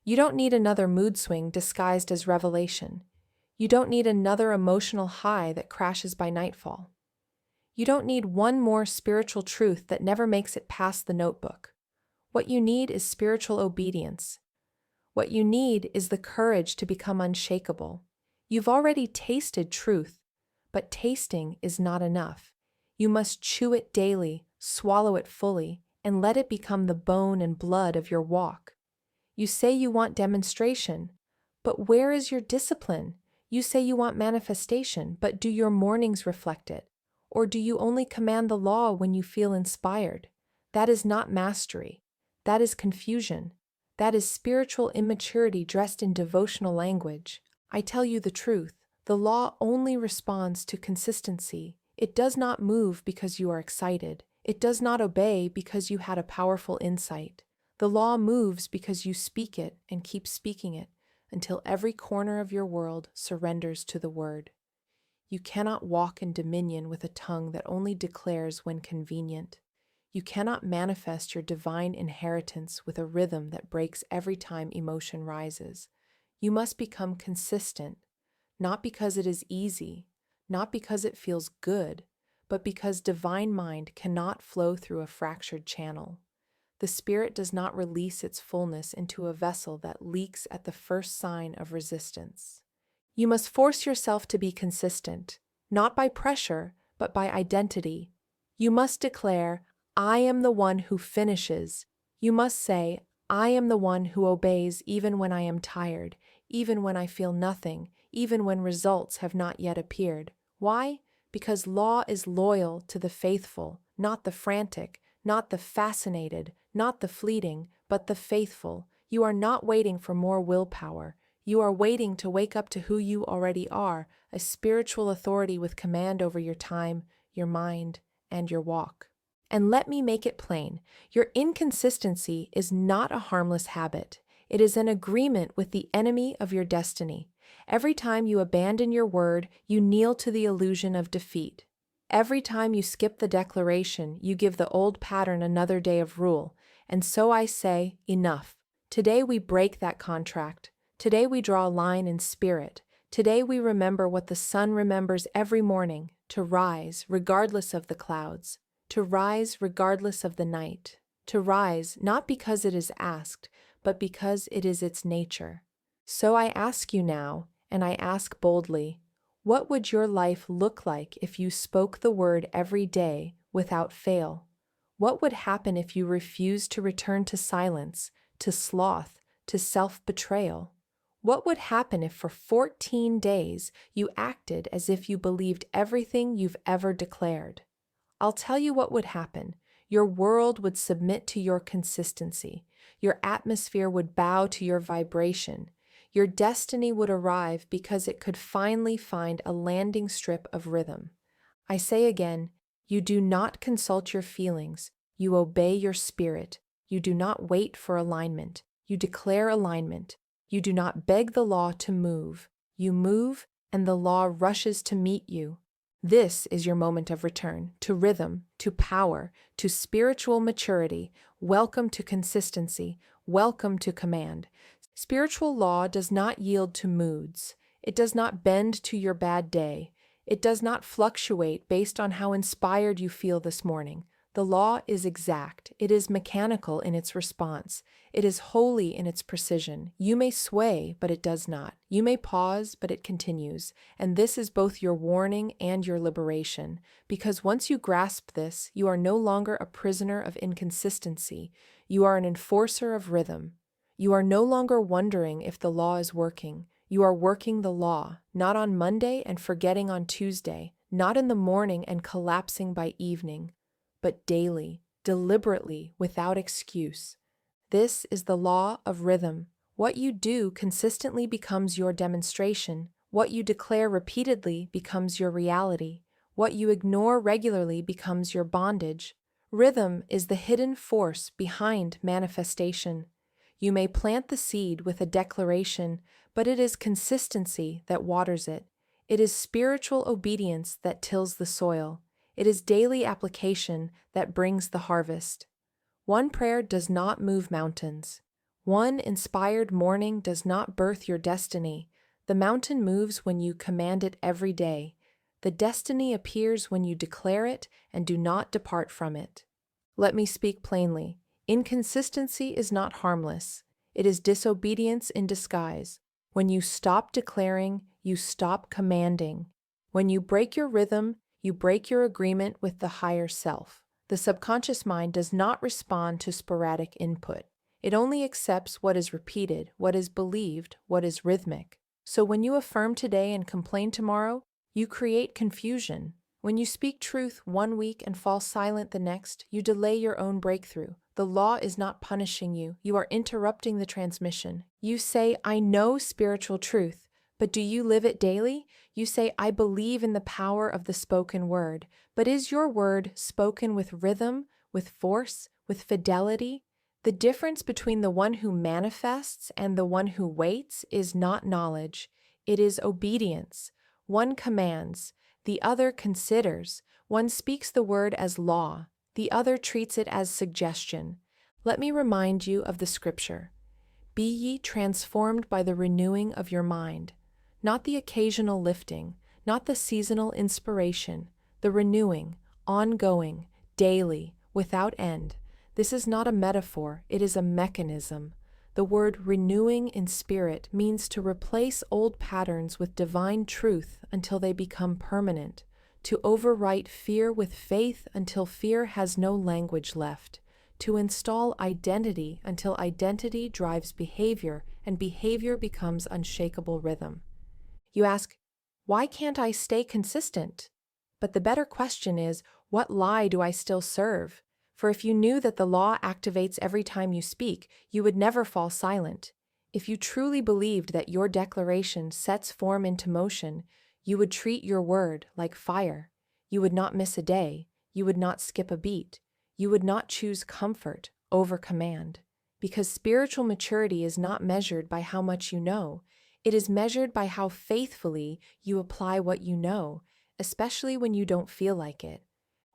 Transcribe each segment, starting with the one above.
You don't need another mood swing disguised as revelation. You don't need another emotional high that crashes by nightfall. You don't need one more spiritual truth that never makes it past the notebook. What you need is spiritual obedience. What you need is the courage to become unshakable. You've already tasted truth, but tasting is not enough. You must chew it daily, swallow it fully, and let it become the bone and blood of your walk. You say you want demonstration, but where is your discipline? You say you want manifestation, but do your mornings reflect it? Or do you only command the law when you feel inspired? That is not mastery. That is confusion. That is spiritual immaturity dressed in devotional language. I tell you the truth, the law only responds to consistency. It does not move because you are excited. It does not obey because you had a powerful insight. The law moves because you speak it and keep speaking it until every corner of your world surrenders to the word. You cannot walk in dominion with a tongue that only declares when convenient. You cannot manifest your divine inheritance with a rhythm that breaks every time emotion rises. You must become consistent, not because it is easy, not because it feels good, but because divine mind cannot flow through a fractured channel. The Spirit does not release its fullness into a vessel that leaks at the first sign of resistance. You must force yourself to be consistent, not by pressure, but by identity. You must declare, I am the one who finishes. You must say, I am the one who obeys even when I am tired, even when I feel nothing, even when results have not yet appeared. Why? Because law is loyal to the faithful, not the frantic, not the fascinated, not the fleeting, but the faithful. You are not waiting for more willpower. You are waiting to wake up to who you already are, a spiritual authority with command over your time, your mind, and your walk. And let me make it plain, your inconsistency is not a harmless habit. It is an agreement with the enemy of your destiny. Every time you abandon your word, you kneel to the illusion of defeat. Every time you skip the declaration, you give the old pattern another day of rule. And so I say, enough. Today we break that contract. Today we draw a line in spirit. Today we remember what the sun remembers every morning, to rise regardless of the clouds, to rise regardless of the night, to rise not because it is asked, but because it is its nature. So I ask you now, and I ask boldly, what would your life look like if you spoke the word every day without fail? What would happen if you refused to return to silence, to sloth, to self-betrayal? What would happen if for 14 days you acted as if you believed everything you've ever declared? I'll tell you what would happen. Your world would submit to your consistency. Your atmosphere would bow to your vibration. Your destiny would arrive because it could finally find a landing strip of rhythm. I say again, you do not consult your feelings. You obey your spirit. You do not wait for alignment. You declare alignment. You do not beg the law to move. You move, and the law rushes to meet you. This is your moment of return, to rhythm, to power, to spiritual maturity. Welcome to consistency. Welcome to command. Spiritual law does not yield to moods. It does not bend to your bad day. It does not fluctuate based on how inspired you feel this morning. The law is exact. It is mechanical in its response. It is holy in its precision. You may sway, but it does not. You may pause, but it continues. And this is both your warning and your liberation, because once you grasp this, you are no longer a prisoner of inconsistency. You are an enforcer of rhythm. You are no longer wondering if the law is working. You are working the law, not on Monday and forgetting on Tuesday, not in the morning and collapsing by evening, but daily, deliberately, without excuse. This is the law of rhythm. What you do consistently becomes your demonstration. What you declare repeatedly becomes your reality. What you ignore regularly becomes your bondage. Rhythm is the hidden force behind manifestation. You may plant the seed with a declaration, but it is consistency that waters it. It is spiritual obedience that tills the soil. It is daily application that brings the harvest. One prayer does not move mountains. One inspired morning does not birth your destiny. The mountain moves when you command it every day. The destiny appears when you declare it and do not depart from it. Let me speak plainly. Inconsistency is not harmless. It is disobedience in disguise. When you stop declaring, you stop commanding. When you break your rhythm, you break your agreement with the higher self. The subconscious mind does not respond to sporadic input. It only accepts what is repeated, what is believed, what is rhythmic. So when you affirm today and complain tomorrow, you create confusion. When you speak truth one week and fall silent the next, you delay your own breakthrough. The law is not punishing you. You are interrupting the transmission. You say, I know spiritual truth, but do you live it daily? You say, I believe in the power of the spoken word, but is your word spoken with rhythm, with force, with fidelity? The difference between the one who manifests and the one who waits is not knowledge. It is obedience. One commands, the other considers. One speaks the word as law, the other treats it as suggestion. Let me remind you of the scripture. Be ye transformed by the renewing of your mind. Not the occasional lifting, not the seasonal inspiration, the renewing, ongoing, daily, without end. This is not a metaphor, it is a mechanism. The word renewing in spirit means to replace old patterns with divine truth until they become permanent, to overwrite fear with faith until fear has no language left, to install identity until identity drives behavior and behavior becomes unshakable rhythm. You ask, why can't I stay consistent? But the better question is, what lie do I still serve? For if you knew that the law activates every time you speak, you would never fall silent. If you truly believed that your declaration sets form into motion, you would treat your word like fire. You would not miss a day. You would not skip a beat. You would not choose comfort over command. Because spiritual maturity is not measured by how much you know. It is measured by how faithfully you apply what you know, especially when you don't feel like it.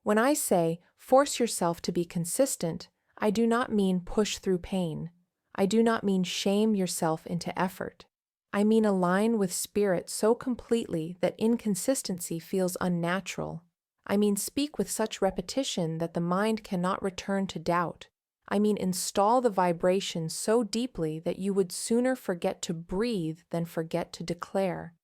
When I say, force yourself to be consistent, I do not mean push through pain. I do not mean shame yourself into effort. I mean align with spirit so completely that inconsistency feels unnatural. I mean speak with such repetition that the mind cannot return to doubt. I mean install the vibration so deeply that you would sooner forget to breathe than forget to declare.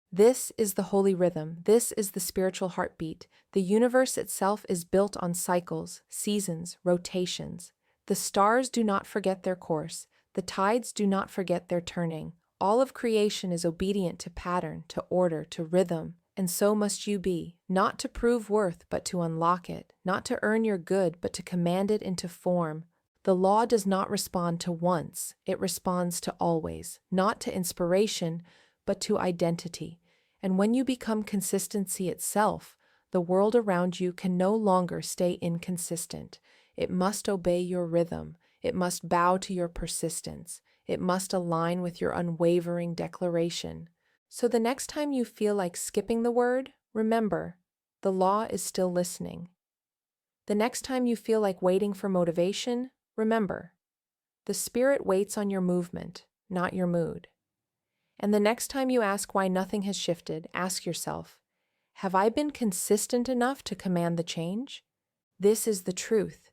This is the holy rhythm. This is the spiritual heartbeat. The universe itself is built on cycles, seasons, rotations. The stars do not forget their course. The tides do not forget their turning. All of creation is obedient to pattern, to order, to rhythm. And so must you be, not to prove worth, but to unlock it, not to earn your good, but to command it into form. The law does not respond to once, it responds to always, not to inspiration, but to identity. And when you become consistency itself, the world around you can no longer stay inconsistent. It must obey your rhythm. It must bow to your persistence. It must align with your unwavering declaration. So the next time you feel like skipping the word, remember, the law is still listening. The next time you feel like waiting for motivation, remember, the spirit waits on your movement, not your mood. And the next time you ask why nothing has shifted, ask yourself, have I been consistent enough to command the change? This is the truth.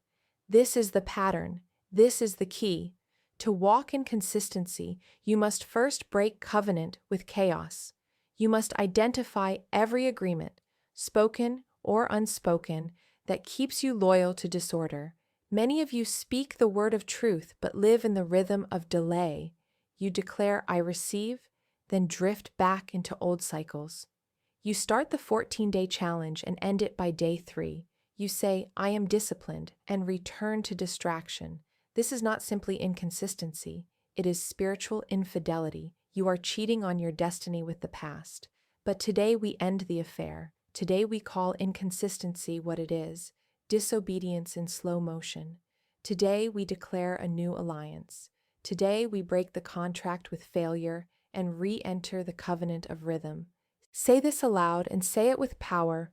This is the pattern. This is the key. To walk in consistency, you must first break covenant with chaos. You must identify every agreement, spoken or unspoken, that keeps you loyal to disorder. Many of you speak the word of truth but live in the rhythm of delay. You declare, I receive, then drift back into old cycles. You start the 14-day challenge and end it by day 3. You say, I am disciplined, and return to distraction. This is not simply inconsistency. It is spiritual infidelity. You are cheating on your destiny with the past. But today we end the affair. Today we call inconsistency what it is, disobedience in slow motion. Today we declare a new alliance. Today we break the contract with failure and re-enter the covenant of rhythm. Say this aloud and say it with power.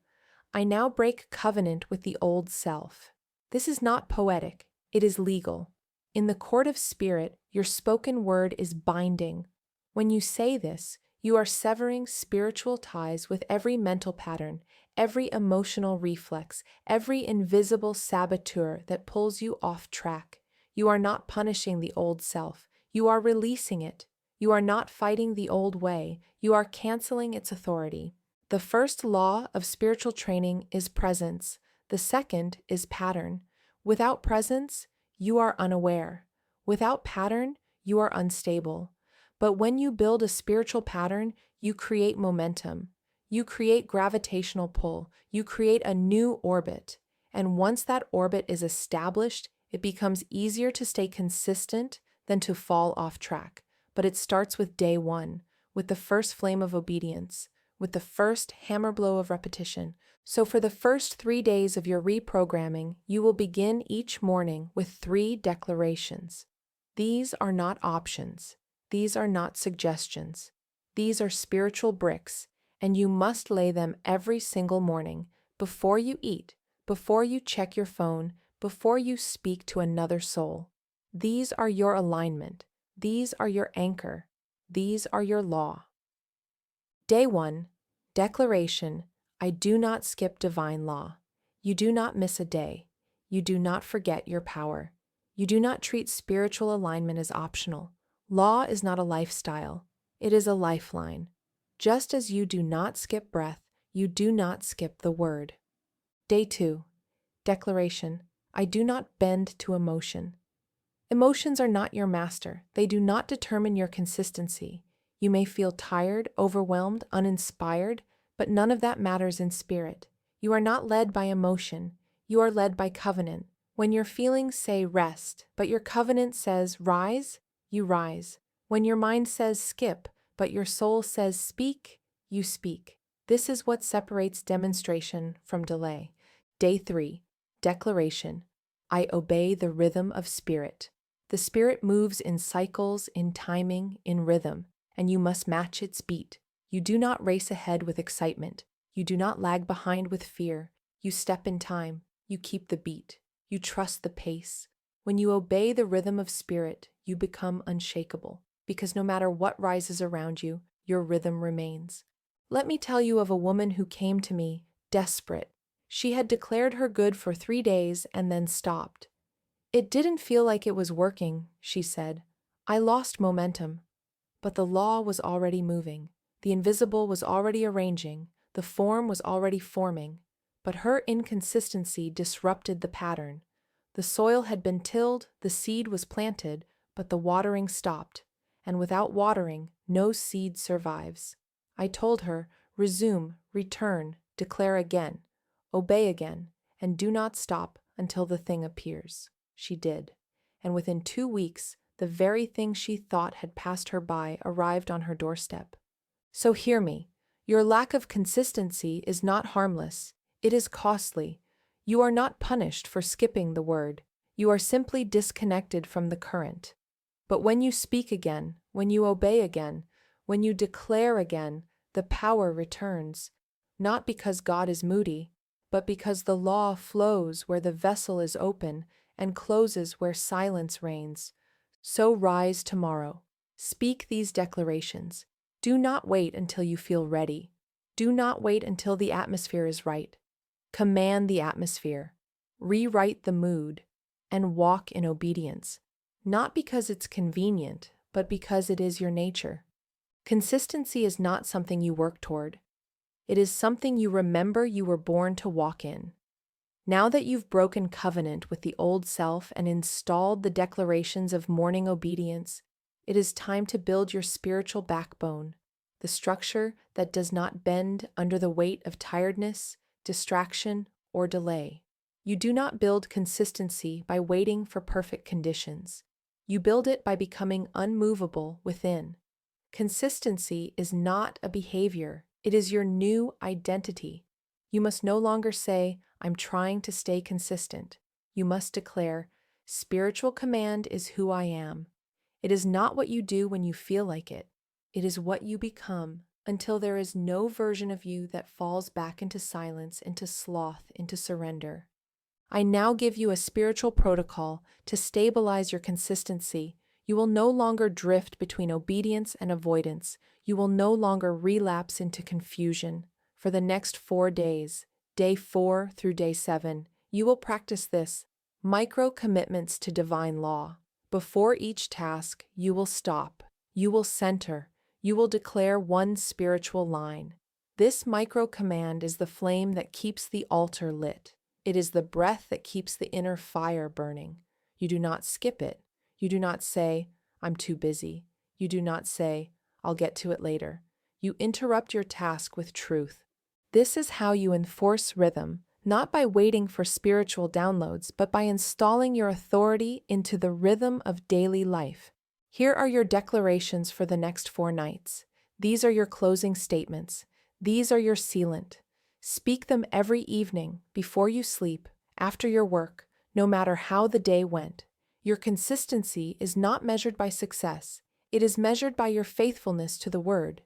I now break covenant with the old self. This is not poetic, it is legal. In the court of spirit, your spoken word is binding. When you say this, you are severing spiritual ties with every mental pattern, every emotional reflex, every invisible saboteur that pulls you off track. You are not punishing the old self. You are releasing it. You are not fighting the old way. You are canceling its authority. The first law of spiritual training is presence. The second is pattern. Without presence, you are unaware. Without pattern, you are unstable. But when you build a spiritual pattern, you create momentum. You create gravitational pull. You create a new orbit. And once that orbit is established, it becomes easier to stay consistent than to fall off track. But it starts with day one, with the first flame of obedience, with the first hammer blow of repetition. So for the first 3 days of your reprogramming, you will begin each morning with 3 declarations. These are not options. These are not suggestions. These are spiritual bricks, and you must lay them every single morning, before you eat, before you check your phone, before you speak to another soul. These are your alignment. These are your anchor. These are your law. Day 1, declaration: I do not skip divine law. You do not miss a day. You do not forget your power. You do not treat spiritual alignment as optional. Law is not a lifestyle. It is a lifeline. Just as you do not skip breath, you do not skip the word. Day 2, declaration: I do not bend to emotion. Emotions are not your master. They do not determine your consistency. You may feel tired, overwhelmed, uninspired, but none of that matters in spirit. You are not led by emotion. You are led by covenant. When your feelings say rest, but your covenant says rise, you rise. When your mind says skip, but your soul says speak, you speak. This is what separates demonstration from delay. Day 3, declaration: I obey the rhythm of spirit. The spirit moves in cycles, in timing, in rhythm, and you must match its beat. You do not race ahead with excitement. You do not lag behind with fear. You step in time. You keep the beat. You trust the pace. When you obey the rhythm of spirit, you become unshakable, because no matter what rises around you, your rhythm remains. Let me tell you of a woman who came to me, desperate. She had declared her good for 3 days and then stopped. It didn't feel like it was working, she said. I lost momentum. But the law was already moving. The invisible was already arranging. The form was already forming. But her inconsistency disrupted the pattern. The soil had been tilled, the seed was planted, but the watering stopped. And without watering, no seed survives. I told her, resume, return, declare again, obey again, and do not stop until the thing appears. She did. And within 2 weeks, the very thing she thought had passed her by arrived on her doorstep. So hear me. Your lack of consistency is not harmless. It is costly. You are not punished for skipping the word. You are simply disconnected from the current. But when you speak again, when you obey again, when you declare again, the power returns. Not because God is moody, but because the law flows where the vessel is open and closes where silence reigns. So rise tomorrow. Speak these declarations. Do not wait until you feel ready. Do not wait until the atmosphere is right. Command the atmosphere. Rewrite the mood. And walk in obedience. Not because it's convenient, but because it is your nature. Consistency is not something you work toward. It is something you remember you were born to walk in. Now that you've broken covenant with the old self and installed the declarations of morning obedience, it is time to build your spiritual backbone, the structure that does not bend under the weight of tiredness, distraction, or delay. You do not build consistency by waiting for perfect conditions. You build it by becoming unmovable within. Consistency is not a behavior, it is your new identity. You must no longer say, I'm trying to stay consistent. You must declare, spiritual command is who I am. It is not what you do when you feel like it. It is what you become until there is no version of you that falls back into silence, into sloth, into surrender. I now give you a spiritual protocol to stabilize your consistency. You will no longer drift between obedience and avoidance. You will no longer relapse into confusion. For the next 4 days, day 4 through day 7, you will practice this micro commitments to divine law. Before each task, you will stop. You will center. You will declare one spiritual line. This micro command is the flame that keeps the altar lit. It is the breath that keeps the inner fire burning. You do not skip it. You do not say, I'm too busy. You do not say, I'll get to it later. You interrupt your task with truth. This is how you enforce rhythm, not by waiting for spiritual downloads, but by installing your authority into the rhythm of daily life. Here are your declarations for the next 4 nights. These are your closing statements. These are your sealant. Speak them every evening, before you sleep, after your work, no matter how the day went. Your consistency is not measured by success. It is measured by your faithfulness to the word.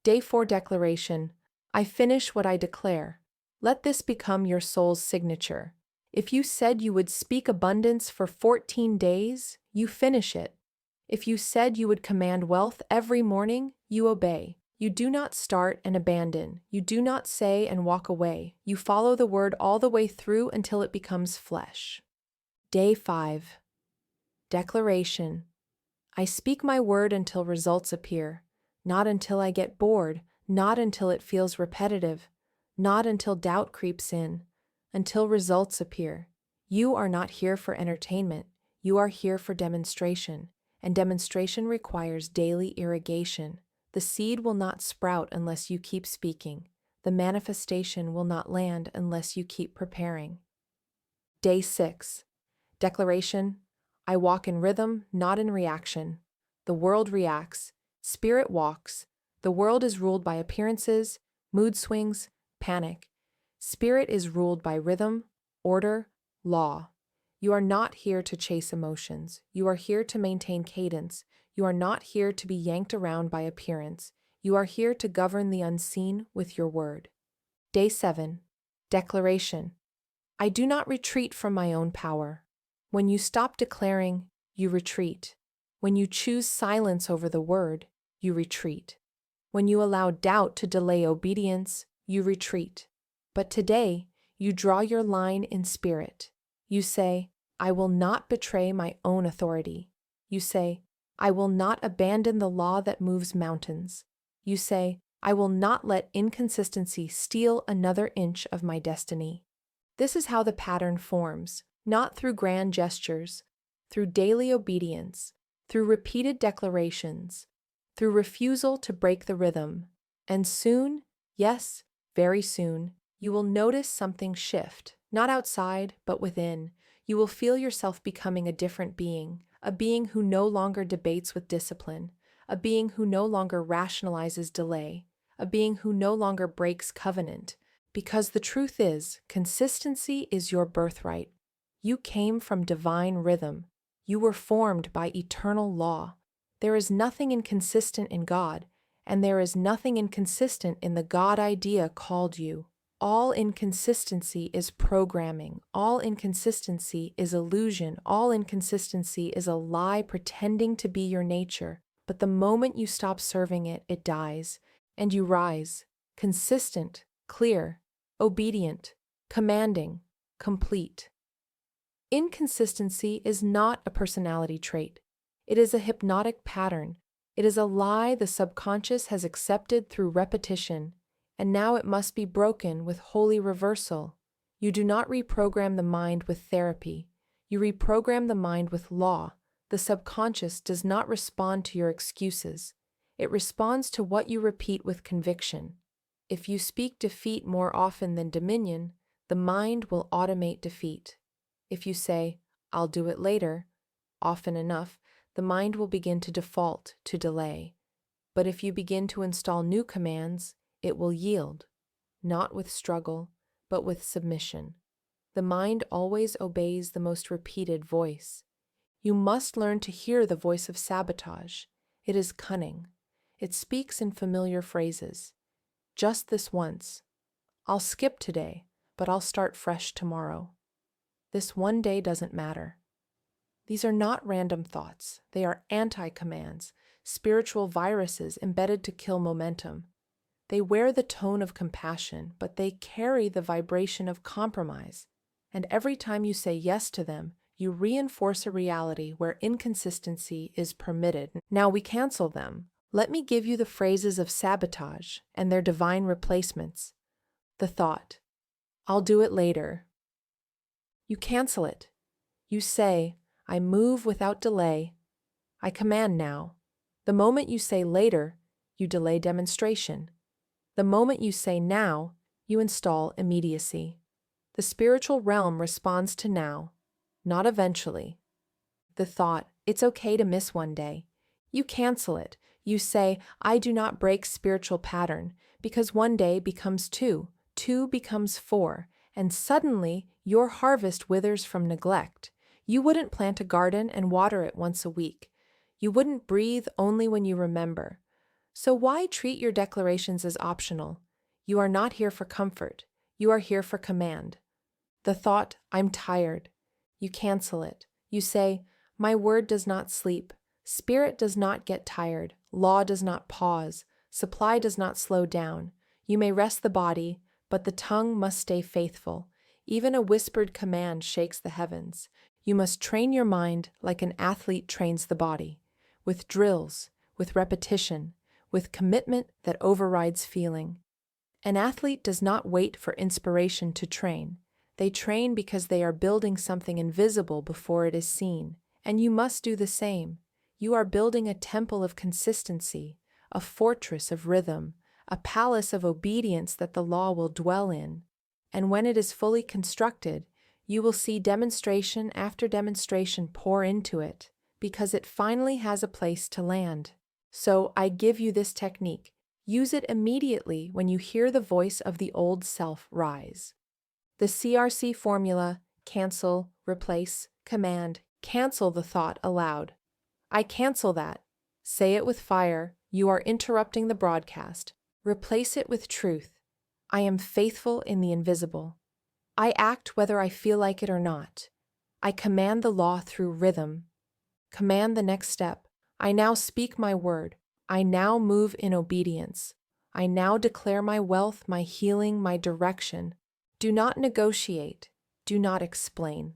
Day 4 declaration. I finish what I declare. Let this become your soul's signature. If you said you would speak abundance for 14 days, you finish it. If you said you would command wealth every morning, you obey. You do not start and abandon. You do not say and walk away. You follow the word all the way through until it becomes flesh. Day 5. Declaration. I speak my word until results appear, not until I get bored, not until it feels repetitive, not until doubt creeps in, until results appear. You are not here for entertainment. You are here for demonstration, and demonstration requires daily irrigation. The seed will not sprout unless you keep speaking. The manifestation will not land unless you keep preparing. Day 6. Declaration. I walk in rhythm, not in reaction. The world reacts. Spirit walks. The world is ruled by appearances, mood swings, panic. Spirit is ruled by rhythm, order, law. You are not here to chase emotions. You are here to maintain cadence. You are not here to be yanked around by appearance. You are here to govern the unseen with your word. Day 7. Declaration. I do not retreat from my own power. When you stop declaring, you retreat. When you choose silence over the word, you retreat. When you allow doubt to delay obedience, you retreat. But today, you draw your line in spirit. You say, I will not betray my own authority. You say, I will not abandon the law that moves mountains. You say, I will not let inconsistency steal another inch of my destiny. This is how the pattern forms, not through grand gestures, through daily obedience, through repeated declarations, through refusal to break the rhythm. And soon, yes, very soon, you will notice something shift, not outside, but within. You will feel yourself becoming a different being, a being who no longer debates with discipline, a being who no longer rationalizes delay, a being who no longer breaks covenant. Because the truth is, consistency is your birthright. You came from divine rhythm. You were formed by eternal law. There is nothing inconsistent in God, and there is nothing inconsistent in the God idea called you. All inconsistency is programming. All inconsistency is illusion. All inconsistency is a lie pretending to be your nature. But the moment you stop serving it, it dies, and you rise, consistent, clear, obedient, commanding, complete. Inconsistency is not a personality trait. It is a hypnotic pattern. It is a lie the subconscious has accepted through repetition, and now it must be broken with holy reversal. You do not reprogram the mind with therapy. You reprogram the mind with law. The subconscious does not respond to your excuses. It responds to what you repeat with conviction. If you speak defeat more often than dominion, the mind will automate defeat. If you say, I'll do it later, often enough, the mind will begin to default to delay. But if you begin to install new commands, it will yield, not with struggle, but with submission. The mind always obeys the most repeated voice. You must learn to hear the voice of sabotage. It is cunning. It speaks in familiar phrases. Just this once. I'll skip today, but I'll start fresh tomorrow. This one day doesn't matter. These are not random thoughts. They are anti-commands, spiritual viruses embedded to kill momentum. They wear the tone of compassion, but they carry the vibration of compromise. And every time you say yes to them, you reinforce a reality where inconsistency is permitted. Now we cancel them. Let me give you the phrases of sabotage and their divine replacements. The thought, "I'll do it later." You cancel it. You say, "I move without delay. I command now." The moment you say later, you delay demonstration. The moment you say now, you install immediacy. The spiritual realm responds to now, not eventually. The thought, "It's okay to miss one day." You cancel it. You say, "I do not break spiritual pattern," because one day becomes two, two becomes four, and suddenly your harvest withers from neglect. You wouldn't plant a garden and water it once a week. You wouldn't breathe only when you remember. So why treat your declarations as optional? You are not here for comfort. You are here for command. The thought, "I'm tired." You cancel it. You say, "My word does not sleep. Spirit does not get tired. Law does not pause. Supply does not slow down. You may rest the body, but the tongue must stay faithful. Even a whispered command shakes the heavens. You must train your mind like an athlete trains the body, with drills, with repetition, with commitment that overrides feeling. An athlete does not wait for inspiration to train. They train because they are building something invisible before it is seen, and you must do the same. You are building a temple of consistency, a fortress of rhythm, a palace of obedience that the law will dwell in. And when it is fully constructed, you will see demonstration after demonstration pour into it, because it finally has a place to land. So I give you this technique. Use it immediately when you hear the voice of the old self rise. The CRC formula, cancel, replace, command, cancel the thought aloud. I cancel that. Say it with fire. You are interrupting the broadcast. Replace it with truth. I am faithful in the invisible. I act whether I feel like it or not. I command the law through rhythm. Command the next step. I now speak my word. I now move in obedience. I now declare my wealth, my healing, my direction. Do not negotiate. Do not explain.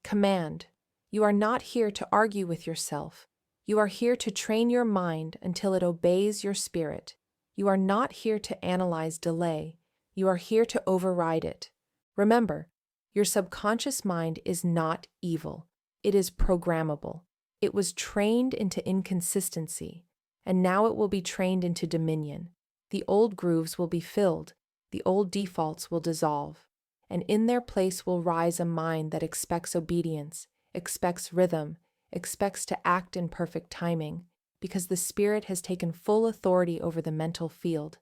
Command. You are not here to argue with yourself. You are here to train your mind until it obeys your spirit. You are not here to analyze delay. You are here to override it. Remember, your subconscious mind is not evil. It is programmable. It was trained into inconsistency, and now it will be trained into dominion. The old grooves will be filled, the old defaults will dissolve, and in their place will rise a mind that expects obedience, expects rhythm, expects to act in perfect timing, because the spirit has taken full authority over the mental field.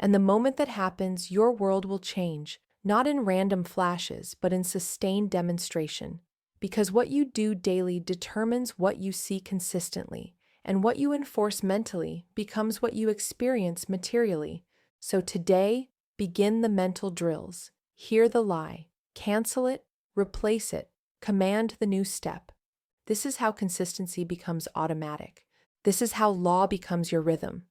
And the moment that happens, your world will change, not in random flashes, but in sustained demonstration. Because what you do daily determines what you see consistently, and what you enforce mentally becomes what you experience materially. So today, begin the mental drills. Hear the lie, cancel it, replace it, command the new step. This is how consistency becomes automatic. This is how law becomes your rhythm.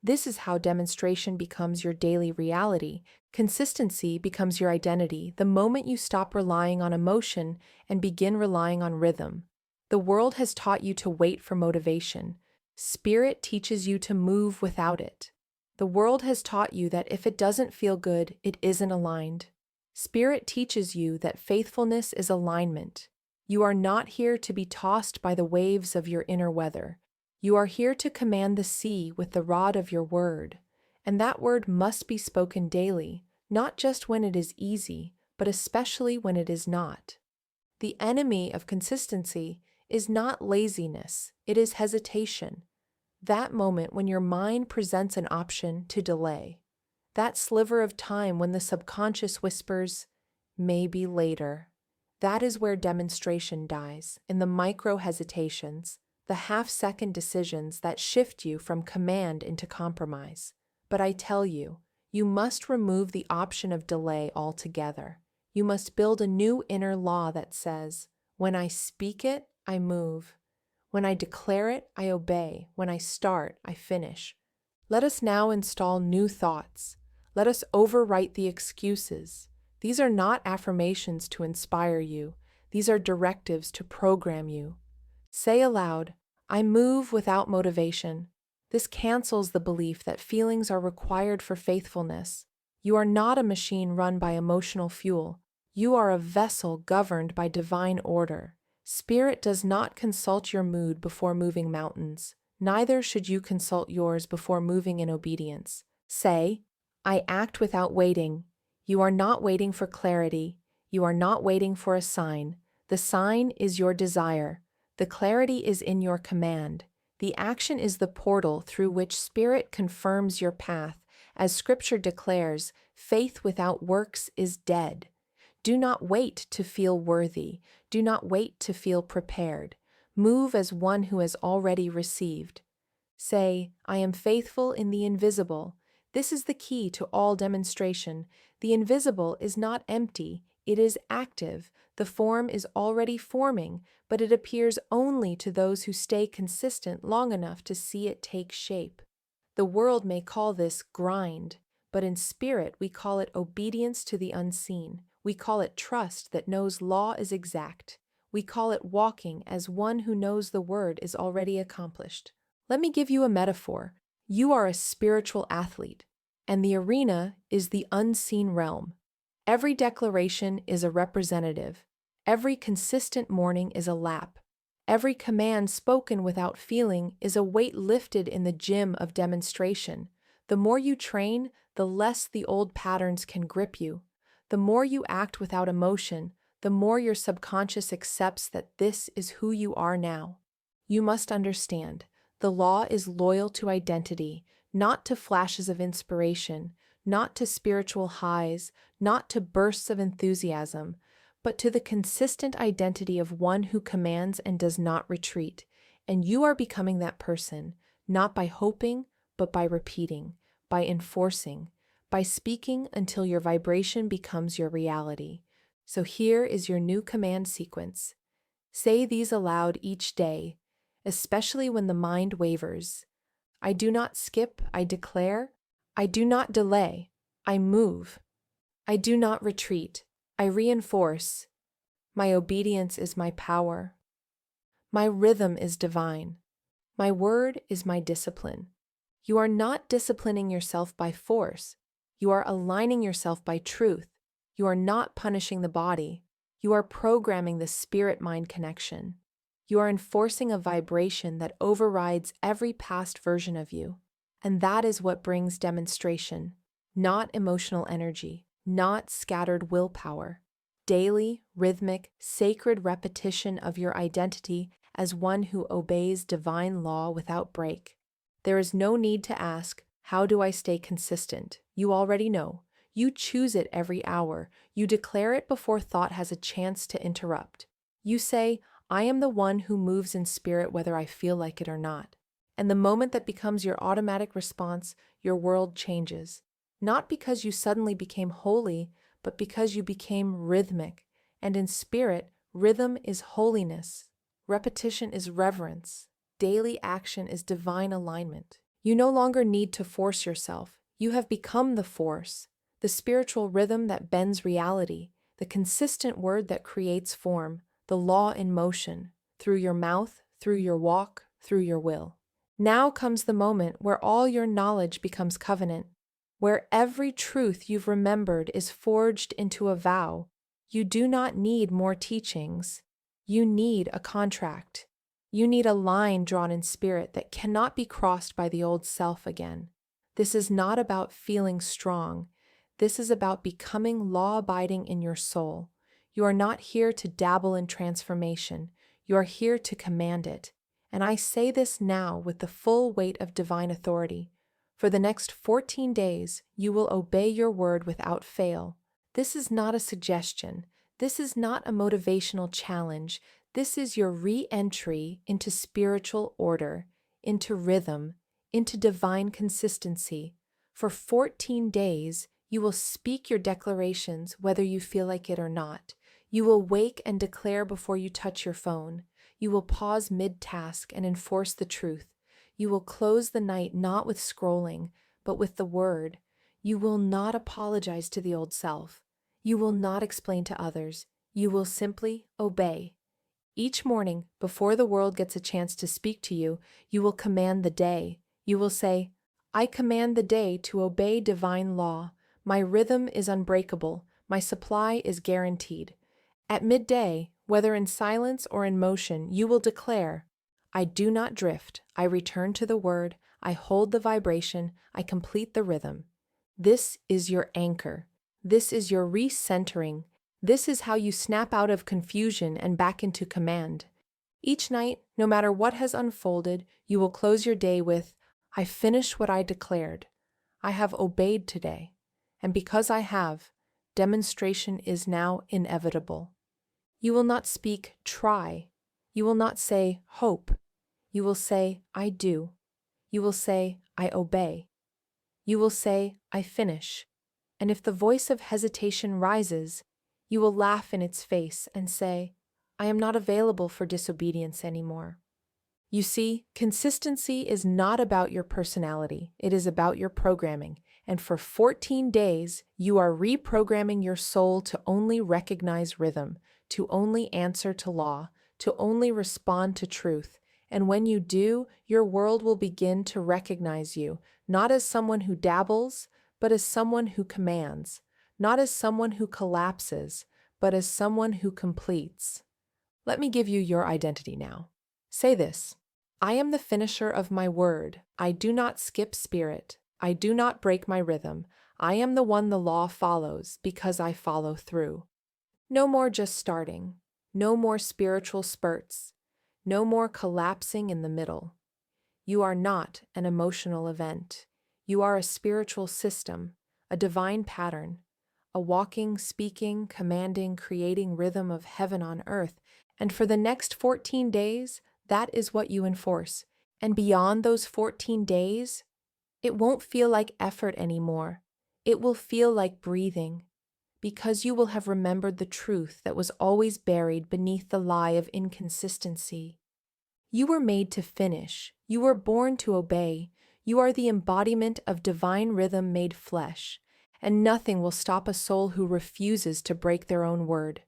This is how demonstration becomes your daily reality. Consistency becomes your identity the moment you stop relying on emotion and begin relying on rhythm. The world has taught you to wait for motivation. Spirit teaches you to move without it. The world has taught you that if it doesn't feel good, it isn't aligned. Spirit teaches you that faithfulness is alignment. You are not here to be tossed by the waves of your inner weather. You are here to command the sea with the rod of your word, and that word must be spoken daily, not just when it is easy, but especially when it is not. The enemy of consistency is not laziness, it is hesitation. That moment when your mind presents an option to delay. That sliver of time when the subconscious whispers, maybe later. That is where demonstration dies, in the micro hesitations, the half-second decisions that shift you from command into compromise. But I tell you, you must remove the option of delay altogether. You must build a new inner law that says, when I speak it, I move. When I declare it, I obey. When I start, I finish. Let us now install new thoughts. Let us overwrite the excuses. These are not affirmations to inspire you. These are directives to program you. Say aloud, I move without motivation. This cancels the belief that feelings are required for faithfulness. You are not a machine run by emotional fuel. You are a vessel governed by divine order. Spirit does not consult your mood before moving mountains. Neither should you consult yours before moving in obedience. Say, I act without waiting. You are not waiting for clarity. You are not waiting for a sign. The sign is your desire. The clarity is in your command. The action is the portal through which Spirit confirms your path. As Scripture declares, faith without works is dead. Do not wait to feel worthy. Do not wait to feel prepared. Move as one who has already received. Say, I am faithful in the invisible. This is the key to all demonstration. The invisible is not empty, it is active. The form is already forming, but it appears only to those who stay consistent long enough to see it take shape. The world may call this grind, but in spirit we call it obedience to the unseen. We call it trust that knows law is exact. We call it walking as one who knows the word is already accomplished. Let me give you a metaphor. You are a spiritual athlete, and the arena is the unseen realm. Every declaration is a representative. Every consistent morning is a lap. Every command spoken without feeling is a weight lifted in the gym of demonstration. The more you train, the less the old patterns can grip you. The more you act without emotion, the more your subconscious accepts that this is who you are now. You must understand, the law is loyal to identity, not to flashes of inspiration, not to spiritual highs, not to bursts of enthusiasm, but to the consistent identity of one who commands and does not retreat. And you are becoming that person, not by hoping, but by repeating, by enforcing, by speaking until your vibration becomes your reality. So here is your new command sequence. Say these aloud each day, especially when the mind wavers. I do not skip, I declare. I do not delay, I move. I do not retreat, I reinforce. My obedience is my power. My rhythm is divine. My word is my discipline. You are not disciplining yourself by force. You are aligning yourself by truth. You are not punishing the body. You are programming the spirit-mind connection. You are enforcing a vibration that overrides every past version of you. And that is what brings demonstration, not emotional energy, not scattered willpower. Daily, rhythmic, sacred repetition of your identity as one who obeys divine law without break. There is no need to ask, how do I stay consistent? You already know. You choose it every hour. You declare it before thought has a chance to interrupt. You say, I am the one who moves in spirit whether I feel like it or not. And the moment that becomes your automatic response, your world changes. Not because you suddenly became holy, but because you became rhythmic. And in spirit, rhythm is holiness. Repetition is reverence. Daily action is divine alignment. You no longer need to force yourself. You have become the force, the spiritual rhythm that bends reality, the consistent word that creates form, the law in motion, through your mouth, through your walk, through your will. Now comes the moment where all your knowledge becomes covenant, where every truth you've remembered is forged into a vow. You do not need more teachings. You need a contract. You need a line drawn in spirit that cannot be crossed by the old self again. This is not about feeling strong. This is about becoming law-abiding in your soul. You are not here to dabble in transformation. You are here to command it. And I say this now with the full weight of divine authority. For the next 14 days, you will obey your word without fail. This is not a suggestion. This is not a motivational challenge. This is your re-entry into spiritual order, into rhythm, into divine consistency. For 14 days, You will speak your declarations whether you feel like it or not. You will wake and declare before you touch your phone. You will pause mid-task and enforce the truth. You will close the night not with scrolling, but with the word. You will not apologize to the old self. You will not explain to others. You will simply obey. Each morning, before the world gets a chance to speak to you, you will command the day. You will say, I command the day to obey divine law. My rhythm is unbreakable. My supply is guaranteed. At midday, whether in silence or in motion, you will declare, I do not drift. I return to the word. I hold the vibration. I complete the rhythm. This is your anchor. This is your recentering. This is how you snap out of confusion and back into command. Each night, no matter what has unfolded, you will close your day with, I finish what I declared. I have obeyed today. And because I have, demonstration is now inevitable. You will not speak try. You will not say hope. You will say I do. You will say I obey. You will say I finish. And if the voice of hesitation rises, you will laugh in its face and say, I am not available for disobedience anymore. You see, consistency is not about your personality, it is about your programming, and for 14 days, you are reprogramming your soul to only recognize rhythm, to only answer to law, to only respond to truth, and when you do, your world will begin to recognize you, not as someone who dabbles, but as someone who commands, not as someone who collapses, but as someone who completes. Let me give you your identity now. Say this. I am the finisher of my word. I do not skip spirit. I do not break my rhythm. I am the one the law follows because I follow through. No more just starting. No more spiritual spurts. No more collapsing in the middle. You are not an emotional event. You are a spiritual system, a divine pattern, a walking, speaking, commanding, creating rhythm of heaven on earth. And for the next 14 days, that is what you enforce. And beyond those 14 days, it won't feel like effort anymore. It will feel like breathing, because you will have remembered the truth that was always buried beneath the lie of inconsistency. You were made to finish. You were born to obey. You are the embodiment of divine rhythm made flesh, and nothing will stop a soul who refuses to break their own word.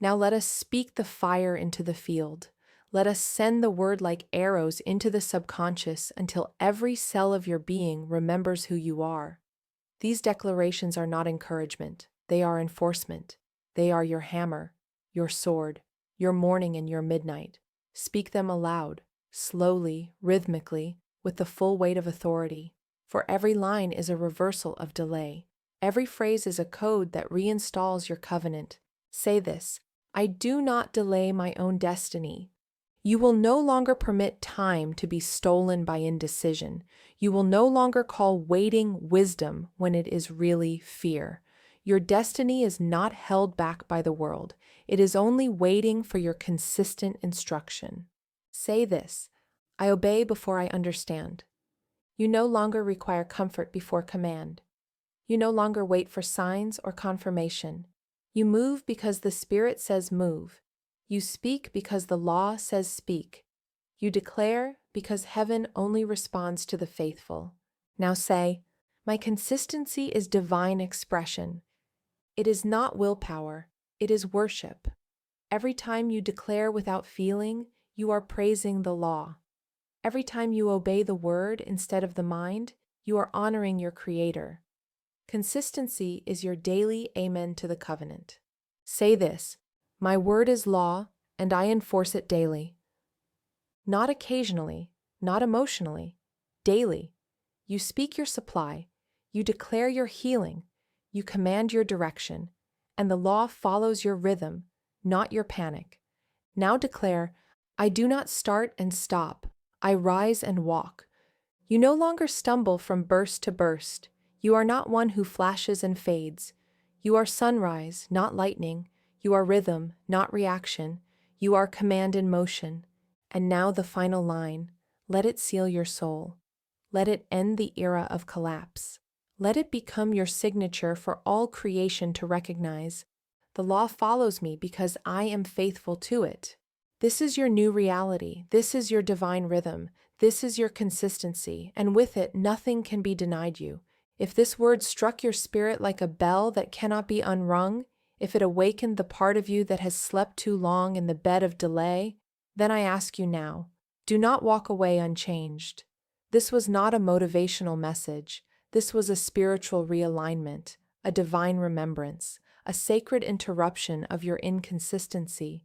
Now let us speak the fire into the field. Let us send the word like arrows into the subconscious until every cell of your being remembers who you are. These declarations are not encouragement. They are enforcement. They are your hammer, your sword, your morning and your midnight. Speak them aloud, slowly, rhythmically, with the full weight of authority. For every line is a reversal of delay. Every phrase is a code that reinstalls your covenant. Say this, I do not delay my own destiny. You will no longer permit time to be stolen by indecision. You will no longer call waiting wisdom when it is really fear. Your destiny is not held back by the world. It is only waiting for your consistent instruction. Say this, I obey before I understand. You no longer require comfort before command. You no longer wait for signs or confirmation. You move because the Spirit says move. You speak because the law says speak. You declare because heaven only responds to the faithful. Now say, my consistency is divine expression. It is not willpower, it is worship. Every time you declare without feeling, you are praising the law. Every time you obey the word instead of the mind, you are honoring your Creator. Consistency is your daily amen to the covenant. Say this, my word is law, and I enforce it daily. Not occasionally, not emotionally, daily. You speak your supply, you declare your healing, you command your direction, and the law follows your rhythm, not your panic. Now declare, I do not start and stop, I rise and walk. You no longer stumble from burst to burst. You are not one who flashes and fades. You are sunrise, not lightning. You are rhythm, not reaction. You are command in motion. And now the final line. Let it seal your soul. Let it end the era of collapse. Let it become your signature for all creation to recognize. The law follows me because I am faithful to it. This is your new reality. This is your divine rhythm. This is your consistency, and with it, nothing can be denied you. If this word struck your spirit like a bell that cannot be unrung, if it awakened the part of you that has slept too long in the bed of delay, then I ask you now, do not walk away unchanged. This was not a motivational message. This was a spiritual realignment, a divine remembrance, a sacred interruption of your inconsistency.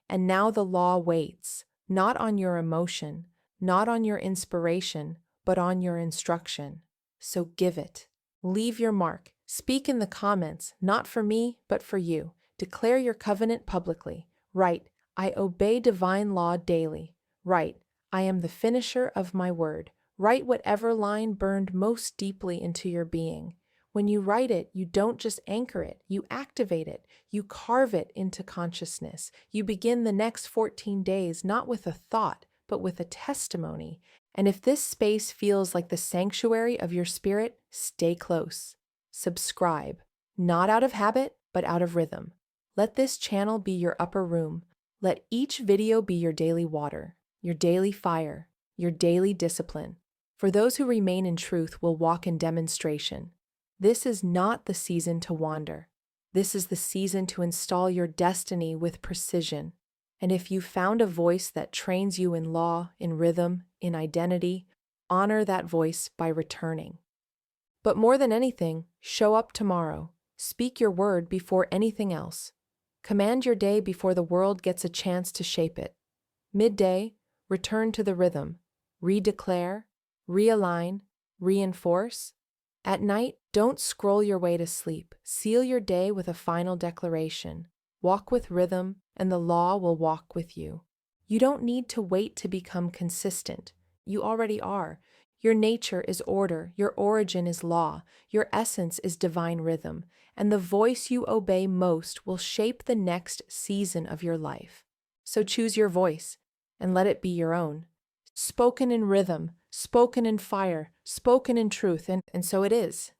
And now the law waits, not on your emotion, not on your inspiration, but on your instruction. So give it. Leave your mark. Speak in the comments, not for me, but for you. Declare your covenant publicly. Write, I obey divine law daily. Write, I am the finisher of my word. Write whatever line burned most deeply into your being. When you write it, you don't just anchor it, you activate it, you carve it into consciousness. You begin the next 14 days not with a thought, but with a testimony. And if this space feels like the sanctuary of your spirit, stay close. Subscribe, not out of habit, but out of rhythm. Let this channel be your upper room. Let each video be your daily water, your daily fire, your daily discipline. For those who remain in truth will walk in demonstration. This is not the season to wander. This is the season to install your destiny with precision. And if you found a voice that trains you in law, in rhythm, in identity, honor that voice by returning. But more than anything, show up tomorrow. Speak your word before anything else. Command your day before the world gets a chance to shape it. Midday, return to the rhythm. Redeclare, realign, reinforce. At night, don't scroll your way to sleep. Seal your day with a final declaration. Walk with rhythm, and the law will walk with you. You don't need to wait to become consistent. You already are. Your nature is order, your origin is law, your essence is divine rhythm, and the voice you obey most will shape the next season of your life. So choose your voice, and let it be your own. Spoken in rhythm, spoken in fire, spoken in truth, and so it is.